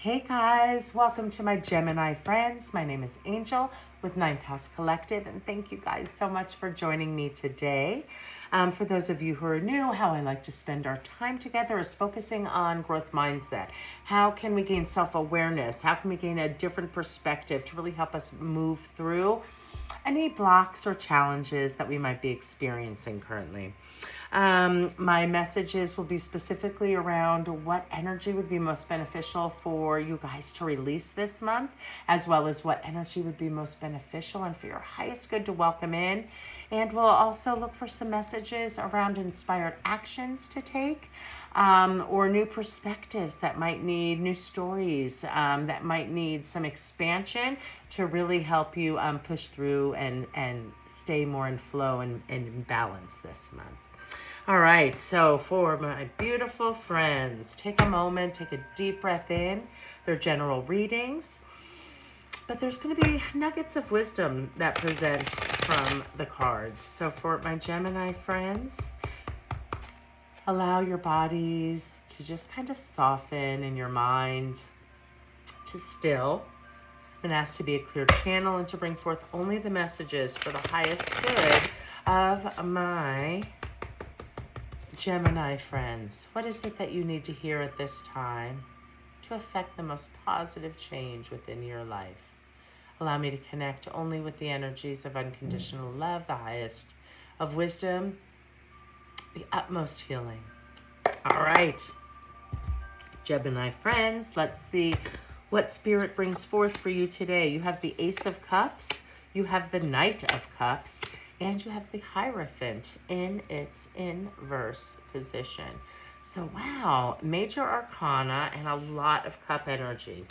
Hey guys, welcome to my Gemini friends. My name is Angel with Ninth House Collective, and thank you guys so much for joining me today. For those of you who are new, how I like to spend our time together is focusing on growth mindset. How can we gain self-awareness? How can we gain a different perspective to really help us move through any blocks or challenges that we might be experiencing currently? My messages will be specifically around what energy would be most beneficial for you guys to release this month, as well as what energy would be most beneficial and for your highest good to welcome in. And we'll also look for some messages around inspired actions to take, or new perspectives that might need new stories, that might need some expansion to really help you push through and stay more in flow and in balance this month. All right, so for my beautiful friends, take a moment, take a deep breath in. They're general readings, but there's going to be nuggets of wisdom that present from the cards. So for my Gemini friends, allow your bodies to just kind of soften and your mind to still. I'm asked to be a clear channel and to bring forth only the messages for the highest good of my Gemini friends. What is it that you need to hear at this time to affect the most positive change within your life? Allow me to connect only with the energies of unconditional love, the highest of wisdom, the utmost healing. All right, Gemini friends, let's see what Spirit brings forth for you today. You have the Ace of Cups, you have the Knight of Cups, and you have the Hierophant in its inverse position. So wow, major arcana and a lot of cup energy.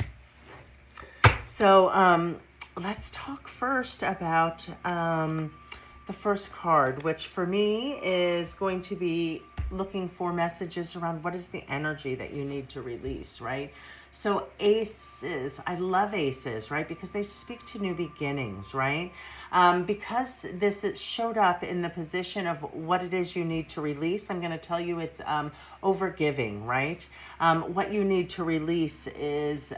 So let's talk first about the first card, which for me is going to be looking for messages around what is the energy that you need to release, right? So aces, I love aces, right? Because they speak to new beginnings, right? Because it showed up in the position of what it is you need to release, I'm going to tell you it's overgiving, right? What you need to release is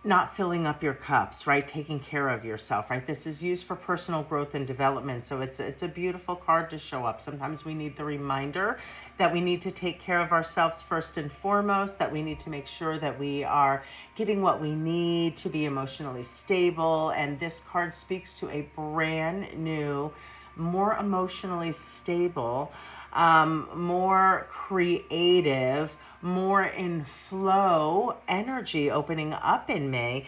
not filling up your cups, right? Taking care of yourself, right? This is used for personal growth and development. So it's a beautiful card to show up. Sometimes we need the reminder that we need to take care of ourselves first and foremost, that we need to make sure that we are getting what we need to be emotionally stable. And this card speaks to a brand new, more emotionally stable, more creative, more in flow energy opening up in May,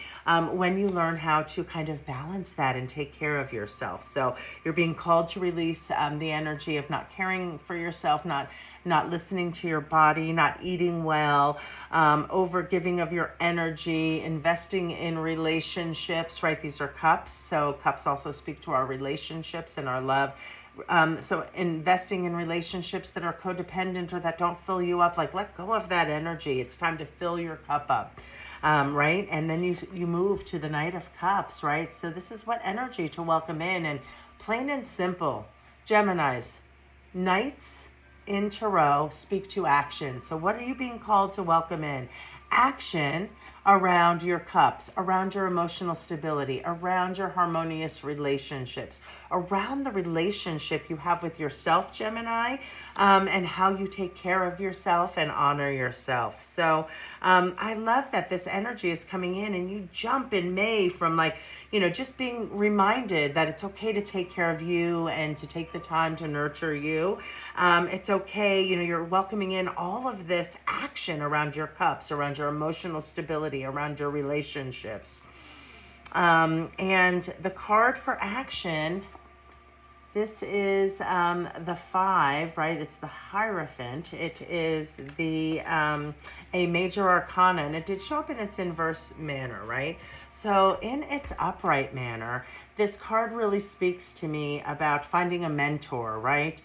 when you learn how to kind of balance that and take care of yourself. So you're being called to release the energy of not caring for yourself, not listening to your body, not eating well, over giving of your energy, investing in relationships, right? These are cups. So cups also speak to our relationships and our love. So investing in relationships that are codependent or that don't fill you up, like let go of that energy. It's time to fill your cup up, right? And then you move to the Knight of Cups, right? So this is what energy to welcome in. And plain and simple, Geminis, Knights in Tarot speak to action. So what are you being called to welcome in? Action around your cups, around your emotional stability, around your harmonious relationships, around the relationship you have with yourself, Gemini, and how you take care of yourself and honor yourself. So I love that this energy is coming in and you jump in May from just being reminded that it's okay to take care of you and to take the time to nurture you. It's okay, you're welcoming in all of this action around your cups, around your emotional stability, around your relationships. And the card for action, this is the 5, right? It's the Hierophant. It is a major arcana, and it did show up in its inverse manner, right? So in its upright manner, this card really speaks to me about finding a mentor, right?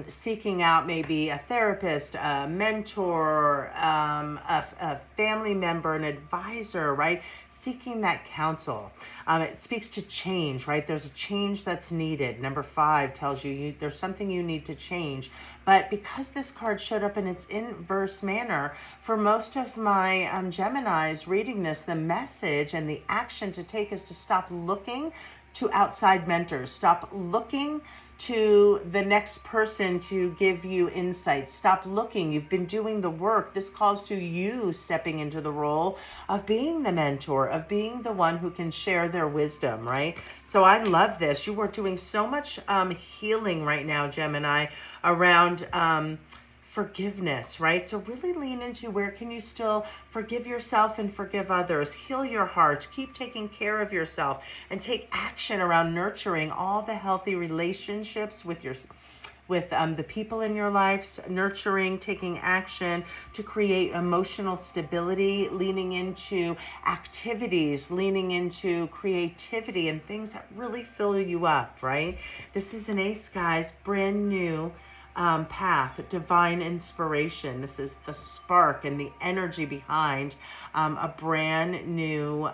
Seeking out maybe a therapist, a mentor, a family member, an advisor, right? Seeking that counsel. It speaks to change, right? There's a change that's needed. Number 5 tells you there's something you need to change. But because this card showed up in its inverse manner, for most of my Geminis reading this, the message and the action to take is to stop looking to outside mentors. Stop looking to the next person to give you insights. Stop looking. You've been doing the work. This calls to you stepping into the role of being the mentor, of being the one who can share their wisdom, right? So I love this. You are doing so much healing right now, Gemini, around forgiveness, right? So really lean into where can you still forgive yourself and forgive others, heal your heart, keep taking care of yourself, and take action around nurturing all the healthy relationships with the people in your lives, nurturing, taking action to create emotional stability, leaning into activities, leaning into creativity and things that really fill you up, right? This is an ace, guys, brand new path, divine inspiration. This is the spark and the energy behind a brand new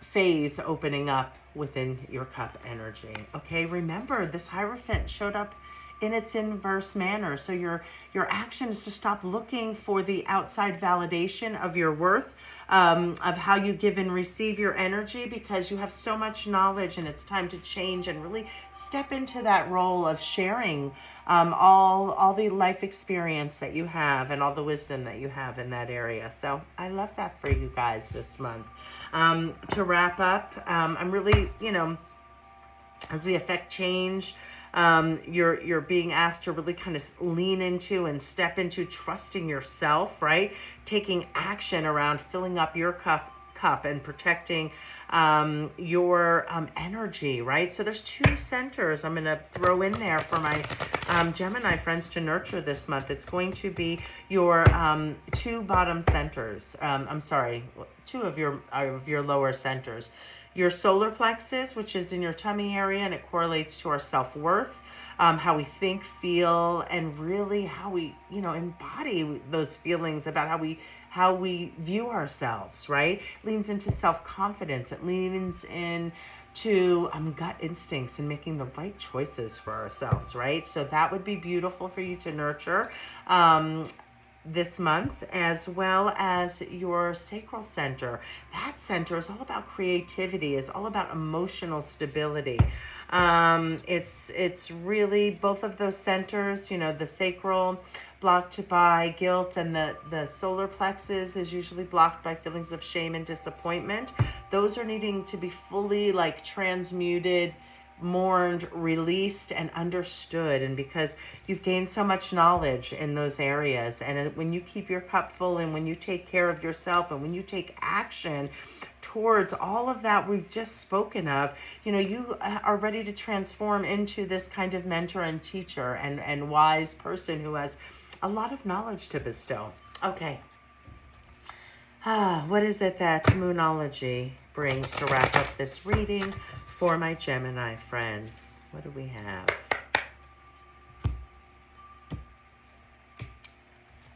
phase opening up within your cup energy. Okay, remember this Hierophant showed up in its inverse manner. So your action is to stop looking for the outside validation of your worth, of how you give and receive your energy, because you have so much knowledge and it's time to change and really step into that role of sharing all the life experience that you have and all the wisdom that you have in that area. So I love that for you guys this month. To wrap up, I'm really, as we affect change, you're being asked to really kind of lean into and step into trusting yourself, right? Taking action around filling up your cup and protecting your energy, right? So there's 2 centers I'm going to throw in there for my Gemini friends to nurture this month. It's going to be your 2 bottom centers. 2 of your lower centers. Your solar plexus, which is in your tummy area, and it correlates to our self-worth, how we think, feel, and really how we, embody those feelings about how we view ourselves, right? Leans into self-confidence. It leans into gut instincts and making the right choices for ourselves, right? So that would be beautiful for you to nurture this month, as well as your sacral center. That center is all about creativity, is all about emotional stability. It's really both of those centers, the sacral blocked by guilt, and the solar plexus is usually blocked by feelings of shame and disappointment. Those are needing to be fully transmuted, mourned, released, and understood. And because you've gained so much knowledge in those areas, and when you keep your cup full, and when you take care of yourself, and when you take action towards all of that we've just spoken of, you are ready to transform into this kind of mentor and teacher and wise person who has a lot of knowledge to bestow. Okay. What is it that Moonology brings to wrap up this reading for my Gemini friends? What do we have?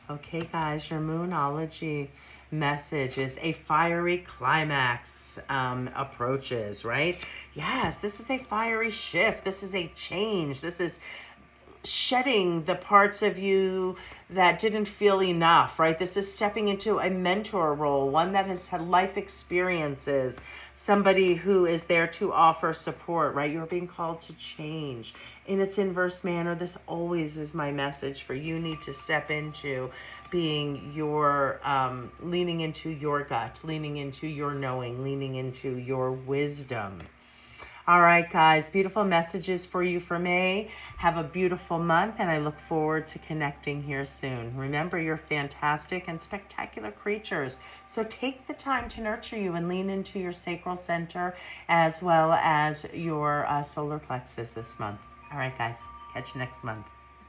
Okay, guys, your Moonology message is a fiery climax approaches, right? Yes, this is a fiery shift. This is a change. This is shedding the parts of you that didn't feel enough, right? This is stepping into a mentor role, one that has had life experiences, somebody who is there to offer support, right? You're being called to change. In its inverse manner, this always is my message for you need to step into being your, leaning into your gut, leaning into your knowing, leaning into your wisdom. All right, guys, beautiful messages for you for May. Have a beautiful month, and I look forward to connecting here soon. Remember, you're fantastic and spectacular creatures. So take the time to nurture you and lean into your sacral center as well as your solar plexus this month. All right, guys, catch you next month.